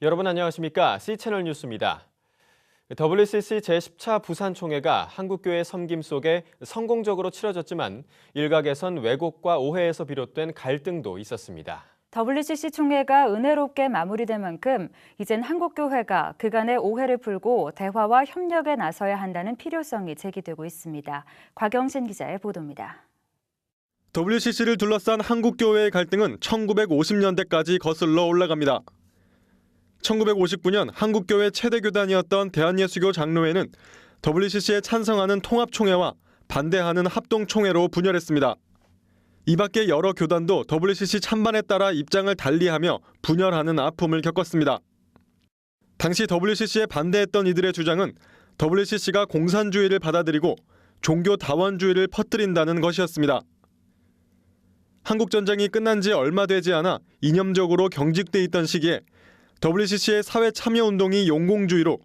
여러분 안녕하십니까? C채널 뉴스입니다. WCC 제10차 부산총회가 한국교회 섬김 속에 성공적으로 치러졌지만 일각에선 왜곡과 오해에서 비롯된 갈등도 있었습니다. WCC 총회가 은혜롭게 마무리된 만큼 이젠 한국교회가 그간의 오해를 풀고 대화와 협력에 나서야 한다는 필요성이 제기되고 있습니다. 곽영신 기자의 보도입니다. WCC를 둘러싼 한국교회의 갈등은 1950년대까지 거슬러 올라갑니다. 1959년 한국교회 최대 교단이었던 대한예수교 장로회는 WCC에 찬성하는 통합총회와 반대하는 합동총회로 분열했습니다. 이 밖에 여러 교단도 WCC 찬반에 따라 입장을 달리하며 분열하는 아픔을 겪었습니다. 당시 WCC에 반대했던 이들의 주장은 WCC가 공산주의를 받아들이고 종교 다원주의를 퍼뜨린다는 것이었습니다. 한국전쟁이 끝난 지 얼마 되지 않아 이념적으로 경직돼 있던 시기에 WCC의 사회 참여 운동이 용공주의로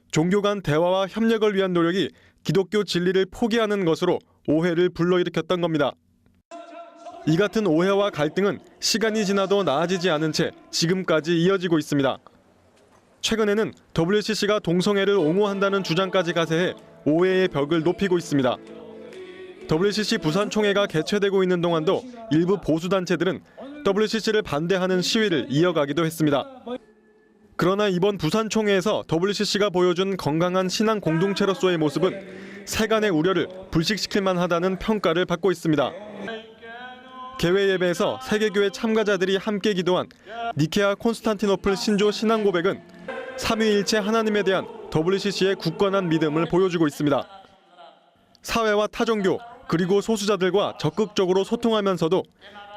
종교 간 대화와 협력을 위한 노력이 기독교 진리를 포기하는 것으로 오해를 불러일으켰던 겁니다. 이 같은 오해와 갈등은 시간이 지나도 나아지지 않은 채 지금까지 이어지고 있습니다. 최근에는 WCC가 동성애를 옹호한다는 주장까지 가세해 오해의 벽을 높이고 있습니다. WCC 부산총회가 개최되고 있는 동안도 일부 보수단체들은 WCC를 반대하는 시위를 이어가기도 했습니다. 그러나 이번 부산총회에서 WCC가 보여준 건강한 신앙 공동체로서의 모습은 세간의 우려를 불식시킬 만하다는 평가를 받고 있습니다. 개회 예배에서 세계교회 참가자들이 함께 기도한 니케아 콘스탄티노플 신조 신앙 고백은 삼위일체 하나님에 대한 WCC의 굳건한 믿음을 보여주고 있습니다. 사회와 타종교 그리고 소수자들과 적극적으로 소통하면서도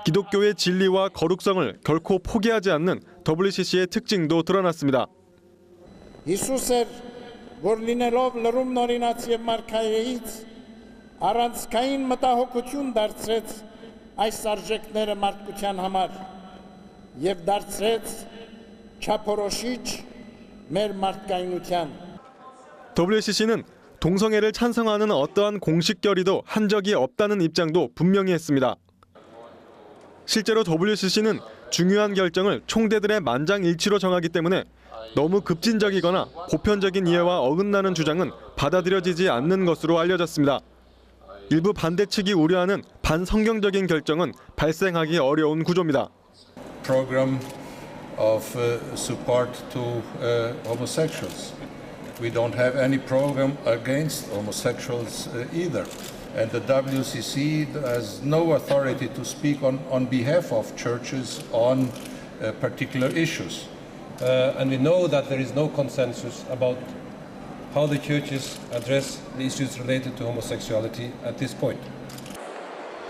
기독교의 진리와 거룩성을 결코 포기하지 않는 WCC의 특징도 드러났습니다. Հիսուսը որ լինելով լրում նորինաց եւ մարգարեից առանցքային մտահոգություն դարձրեց այս արժեքները մարդկության համար եւ դարձրեց չափորոշիչ մեր մարդկայնության. WCC는 동성애를 찬성하는 어떠한 공식 결의도 한 적이 없다는 입장도 분명히 했습니다. 실제로 WCC는 중요한 결정을 총대들의 만장일치로 정하기 때문에 너무 급진적이거나 보편적인 이해와 어긋나는 주장은 받아들여지지 않는 것으로 알려졌습니다. 일부 반대 측이 우려하는 반성경적인 결정은 발생하기 어려운 구조입니다. Program of support to homosexuals. We don't have any program against homosexuals either. And the WCC has no authority to speak on behalf of churches on particular issues. And we know that there is no consensus about how the churches address the issues related to homosexuality at this point.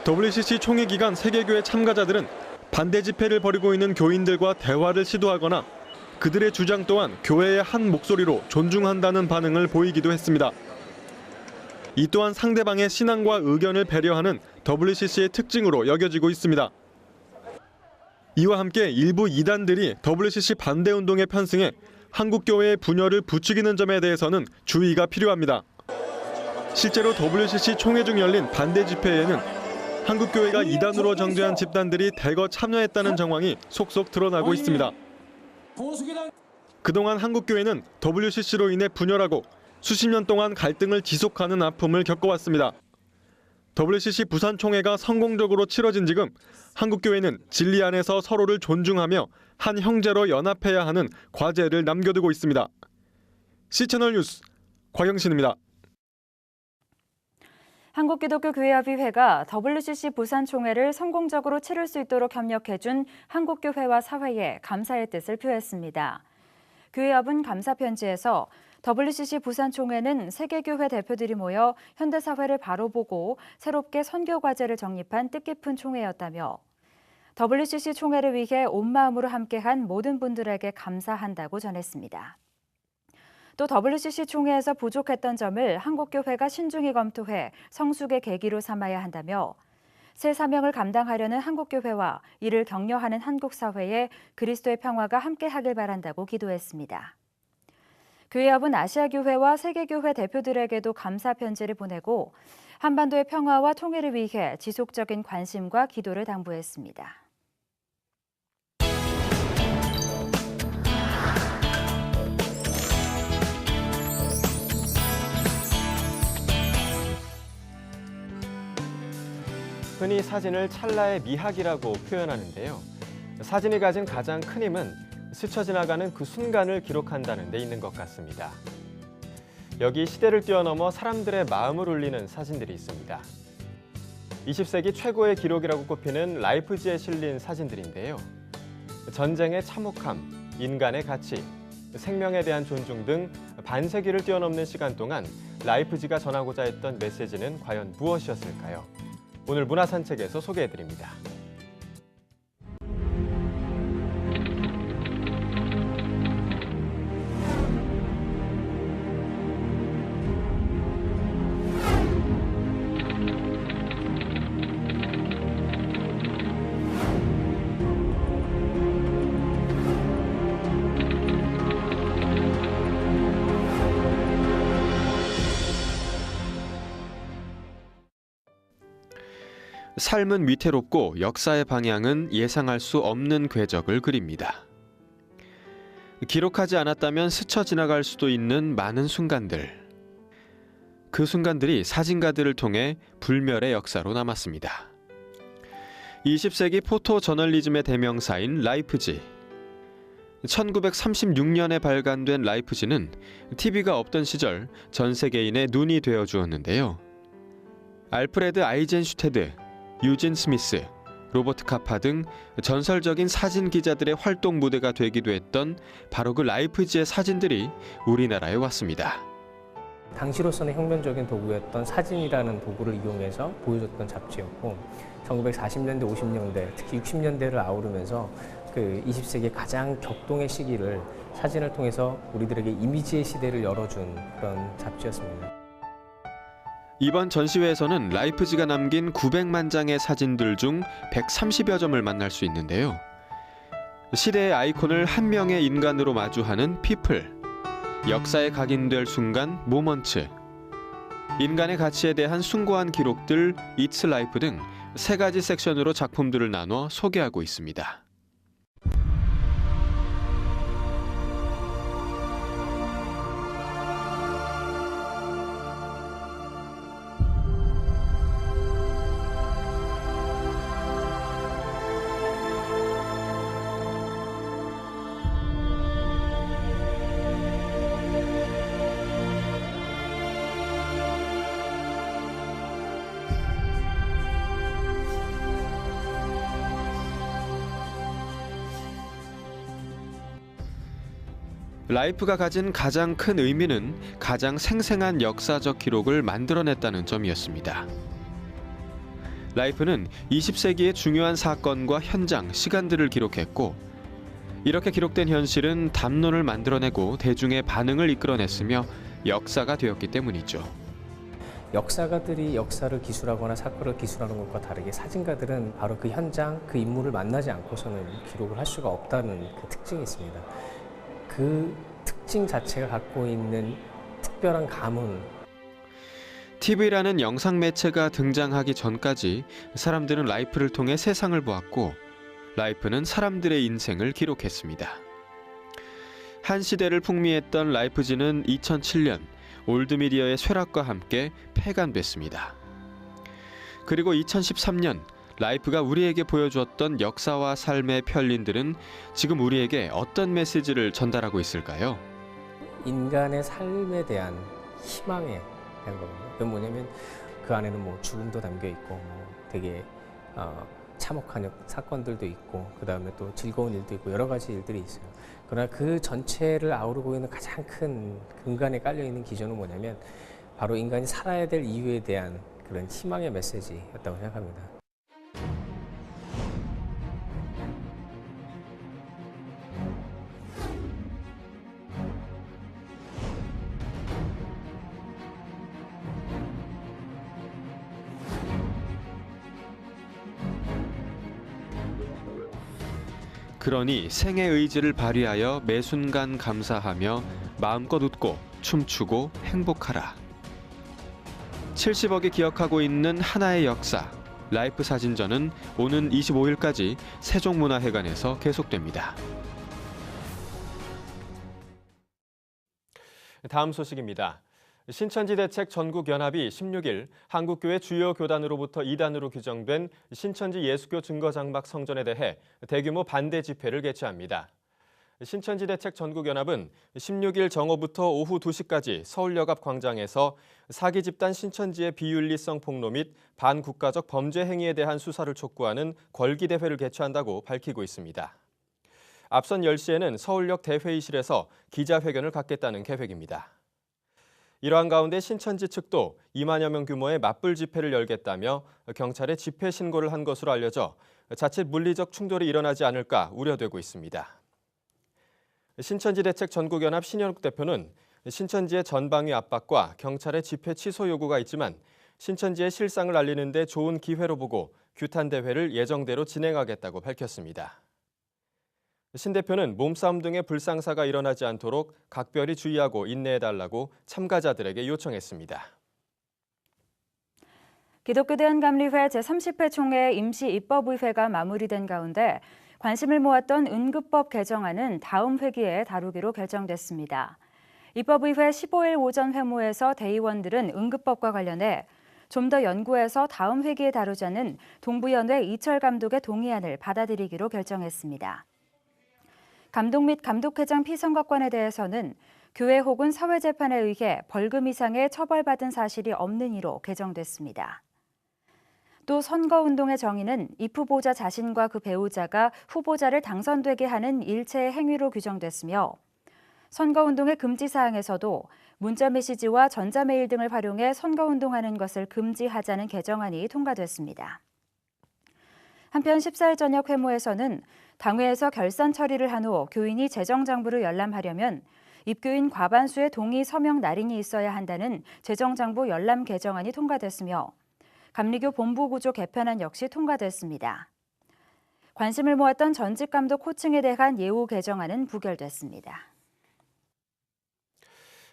WCC 총회 기간 세계교회 참가자들은 반대 집회를 벌이고 있는 교인들과 대화를 시도하거나 그들의 주장 또한 교회의 한 목소리로 존중한다는 반응을 보이기도 했습니다. 이 또한 상대방의 신앙과 의견을 배려하는 WCC의 특징으로 여겨지고 있습니다. 이와 함께 일부 이단들이 WCC 반대 운동에 편승해 한국교회의 분열을 부추기는 점에 대해서는 주의가 필요합니다. 실제로 WCC 총회 중 열린 반대 집회에는 한국교회가 이단으로 정죄한 집단들이 대거 참여했다는 정황이 속속 드러나고 있습니다. 그동안 한국교회는 WCC로 인해 분열하고 수십 년 동안 갈등을 지속하는 아픔을 겪어왔습니다. WCC 부산총회가 성공적으로 치러진 지금 한국교회는 진리 안에서 서로를 존중하며 한 형제로 연합해야 하는 과제를 남겨두고 있습니다. C채널 뉴스 곽영신입니다. 한국기독교교회협의회가 WCC 부산총회를 성공적으로 치를 수 있도록 협력해준 한국교회와 사회에 감사의 뜻을 표했습니다. 교회협은 감사편지에서 WCC 부산총회는 세계교회 대표들이 모여 현대사회를 바로 보고 새롭게 선교과제를 정립한 뜻깊은 총회였다며 WCC 총회를 위해 온 마음으로 함께한 모든 분들에게 감사한다고 전했습니다. 또 WCC 총회에서 부족했던 점을 한국교회가 신중히 검토해 성숙의 계기로 삼아야 한다며 새 사명을 감당하려는 한국교회와 이를 격려하는 한국 사회에 그리스도의 평화가 함께하길 바란다고 기도했습니다. 교회협은 아시아교회와 세계교회 대표들에게도 감사 편지를 보내고 한반도의 평화와 통일을 위해 지속적인 관심과 기도를 당부했습니다. 흔히 사진을 찰나의 미학이라고 표현하는데요. 사진이 가진 가장 큰 힘은 스쳐 지나가는 그 순간을 기록한다는 데 있는 것 같습니다. 여기 시대를 뛰어넘어 사람들의 마음을 울리는 사진들이 있습니다. 20세기 최고의 기록이라고 꼽히는 라이프지에 실린 사진들인데요. 전쟁의 참혹함, 인간의 가치, 생명에 대한 존중 등 반세기를 뛰어넘는 시간 동안 라이프지가 전하고자 했던 메시지는 과연 무엇이었을까요? 오늘 문화산책에서 소개해드립니다. 삶은 위태롭고 역사의 방향은 예상할 수 없는 궤적을 그립니다. 기록하지 않았다면 스쳐 지나갈 수도 있는 많은 순간들. 그 순간들이 사진가들을 통해 불멸의 역사로 남았습니다. 20세기 포토 저널리즘의 대명사인 라이프지. 1936년에 발간된 라이프지는 TV가 없던 시절 전 세계인의 눈이 되어 주었는데요. 알프레드 아이젠슈테드, 유진 스미스, 로버트 카파 등 전설적인 사진 기자들의 활동 무대가 되기도 했던 바로 그 라이프지의 사진들이 우리나라에 왔습니다. 당시로서는 혁명적인 도구였던 사진이라는 도구를 이용해서 보여줬던 잡지였고 1940년대, 50년대, 특히 60년대를 아우르면서 그 20세기 가장 격동의 시기를 사진을 통해서 우리들에게 이미지의 시대를 열어준 그런 잡지였습니다. 이번 전시회에서는 라이프지가 남긴 900만 장의 사진들 중 130여 점을 만날 수 있는데요. 시대의 아이콘을 한 명의 인간으로 마주하는 피플, 역사에 각인될 순간 모먼츠, 인간의 가치에 대한 숭고한 기록들 It's Life 등 3가지 섹션으로 작품들을 나눠 소개하고 있습니다. 라이프가 가진 가장 큰 의미는 가장 생생한 역사적 기록을 만들어냈다는 점이었습니다. 라이프는 20세기의 중요한 사건과 현장, 시간들을 기록했고 이렇게 기록된 현실은 담론을 만들어내고 대중의 반응을 이끌어냈으며 역사가 되었기 때문이죠. 역사가들이 역사를 기술하거나 사건을 기술하는 것과 다르게 사진가들은 바로 그 현장, 그 인물을 만나지 않고서는 기록을 할 수가 없다는 그 특징이 있습니다. 그 특징 자체가 갖고 있는 특별한 가문. TV라는 영상 매체가 등장하기 전까지 사람들은 라이프를 통해 세상을 보았고 라이프는 사람들의 인생을 기록했습니다. 한 시대를 풍미했던 라이프지는 2007년 올드미디어의 쇠락과 함께 폐간됐습니다. 그리고 2013년 라이프가 우리에게 보여주었던 역사와 삶의 편린들은 지금 우리에게 어떤 메시지를 전달하고 있을까요? 인간의 삶에 대한 희망에 대한 거거든요. 그건 뭐냐면 그 안에는 뭐 죽음도 담겨 있고 뭐 되게 참혹한 사건들도 있고 그 다음에 또 즐거운 일도 있고 여러 가지 일들이 있어요. 그러나 그 전체를 아우르고 있는 가장 큰 근간에 깔려 있는 기조는 뭐냐면 바로 인간이 살아야 될 이유에 대한 그런 희망의 메시지였다고 생각합니다. 그러니 생의 의지를 발휘하여 매 순간 감사하며 마음껏 웃고 춤추고 행복하라. 70억이 기억하고 있는 하나의 역사, 라이프 사진전은 오는 25일까지 세종문화회관에서 계속됩니다. 다음 소식입니다. 신천지대책 전국연합이 16일 한국교회 주요 교단으로부터 이단으로 규정된 신천지 예수교 증거장막 성전에 대해 대규모 반대 집회를 개최합니다. 신천지대책 전국연합은 16일 정오부터 오후 2시까지 서울역 앞 광장에서 사기 집단 신천지의 비윤리성 폭로 및 반국가적 범죄 행위에 대한 수사를 촉구하는 걸기대회를 개최한다고 밝히고 있습니다. 앞선 10시에는 서울역 대회의실에서 기자회견을 갖겠다는 계획입니다. 이러한 가운데 신천지 측도 2만여 명 규모의 맞불 집회를 열겠다며 경찰에 집회 신고를 한 것으로 알려져 자칫 물리적 충돌이 일어나지 않을까 우려되고 있습니다. 신천지대책 전국연합 신현욱 대표는 신천지의 전방위 압박과 경찰의 집회 취소 요구가 있지만 신천지의 실상을 알리는 데 좋은 기회로 보고 규탄 대회를 예정대로 진행하겠다고 밝혔습니다. 신 대표는 몸싸움 등의 불상사가 일어나지 않도록 각별히 주의하고 인내해달라고 참가자들에게 요청했습니다. 기독교대한감리회 제30회 총회 임시입법의회가 마무리된 가운데 관심을 모았던 응급법 개정안은 다음 회기에 다루기로 결정됐습니다. 입법의회 15일 오전 회모에서 대의원들은 응급법과 관련해 좀 더 연구해서 다음 회기에 다루자는 동부연회 이철 감독의 동의안을 받아들이기로 결정했습니다. 감독 및 감독회장 피선거권에 대해서는 교회 혹은 사회재판에 의해 벌금 이상의 처벌받은 사실이 없는 이로 개정됐습니다. 또 선거운동의 정의는 입 후보자 자신과 그 배우자가 후보자를 당선되게 하는 일체의 행위로 규정됐으며 선거운동의 금지사항에서도 문자메시지와 전자메일 등을 활용해 선거운동하는 것을 금지하자는 개정안이 통과됐습니다. 한편 14일 저녁 회모에서는 당회에서 결산 처리를 한 후 교인이 재정장부를 열람하려면 입교인 과반수의 동의 서명 날인이 있어야 한다는 재정장부 열람 개정안이 통과됐으며 감리교 본부 구조 개편안 역시 통과됐습니다. 관심을 모았던 전직 감독 호칭에 대한 예우 개정안은 부결됐습니다.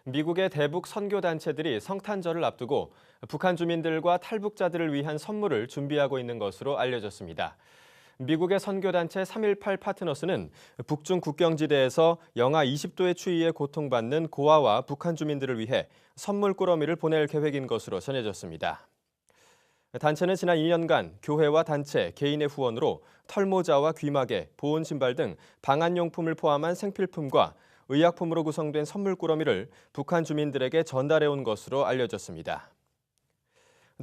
미국의 대북 선교단체들이 성탄절을 앞두고 북한 주민들과 탈북자들을 위한 선물을 준비하고 있는 것으로 알려졌습니다. 미국의 선교단체 318 파트너스는 북중 국경지대에서 영하 20도의 추위에 고통받는 고아와 북한 주민들을 위해 선물 꾸러미를 보낼 계획인 것으로 전해졌습니다. 단체는 지난 2년간 교회와 단체, 개인의 후원으로 털모자와 귀마개, 보온 신발 등 방한용품을 포함한 생필품과 의약품으로 구성된 선물 꾸러미를 북한 주민들에게 전달해온 것으로 알려졌습니다.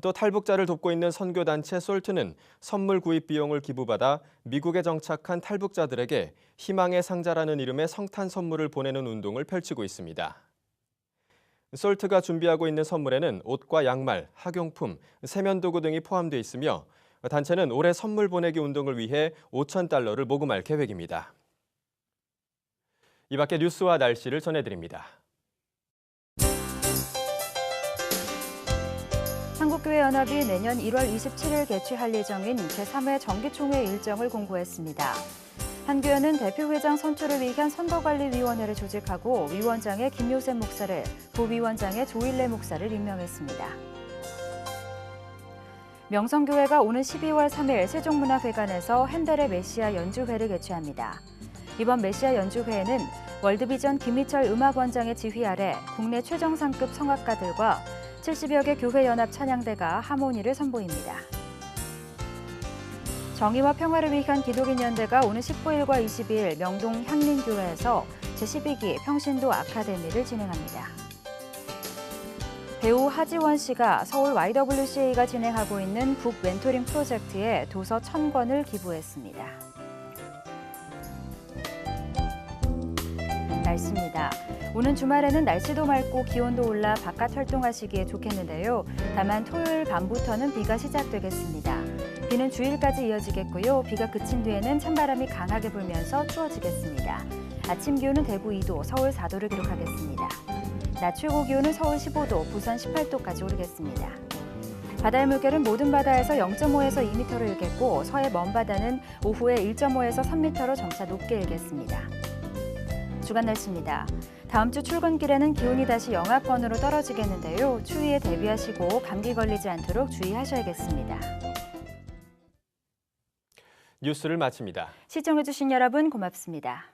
또 탈북자를 돕고 있는 선교단체 솔트는 선물 구입 비용을 기부받아 미국에 정착한 탈북자들에게 희망의 상자라는 이름의 성탄 선물을 보내는 운동을 펼치고 있습니다. 솔트가 준비하고 있는 선물에는 옷과 양말, 학용품, 세면도구 등이 포함되어 있으며 단체는 올해 선물 보내기 운동을 위해 $5,000를 모금할 계획입니다. 이 밖에 뉴스와 날씨를 전해드립니다. 한국교회연합이 내년 1월 27일 개최할 예정인 제3회 정기총회 일정을 공고했습니다. 한 교회는 대표회장 선출을 위한 선거관리위원회를 조직하고 위원장에 김요셉 목사를, 부위원장에 조일래 목사를 임명했습니다. 명성교회가 오는 12월 3일 세종문화회관에서 핸델의 메시아 연주회를 개최합니다. 이번 메시아 연주회에는 월드비전 김희철 음악원장의 지휘 아래 국내 최정상급 성악가들과 70여 개 교회연합 찬양대가 하모니를 선보입니다. 정의와 평화를 위한 기독인연대가 오는 19일과 22일 명동 향림교회에서 제12기 평신도 아카데미를 진행합니다. 배우 하지원 씨가 서울 YWCA가 진행하고 있는 북 멘토링 프로젝트에 도서 1000권을 기부했습니다. 날씨입니다. 오는 주말에는 날씨도 맑고 기온도 올라 바깥 활동하시기에 좋겠는데요. 다만 토요일 밤부터는 비가 시작되겠습니다. 비는 주일까지 이어지겠고요. 비가 그친 뒤에는 찬바람이 강하게 불면서 추워지겠습니다. 아침 기온은 대구 2도, 서울 4도를 기록하겠습니다. 낮 최고 기온은 서울 15도, 부산 18도까지 오르겠습니다. 바다의 물결은 모든 바다에서 0.5에서 2m로 일겠고 서해 먼바다는 오후에 1.5에서 3m로 점차 높게 일겠습니다. 주간 날씨입니다. 다음 주 출근길에는 기온이 다시 영하권으로 떨어지겠는데요. 추위에 대비하시고 감기 걸리지 않도록 주의하셔야겠습니다. 뉴스를 마칩니다. 시청해주신 여러분 고맙습니다.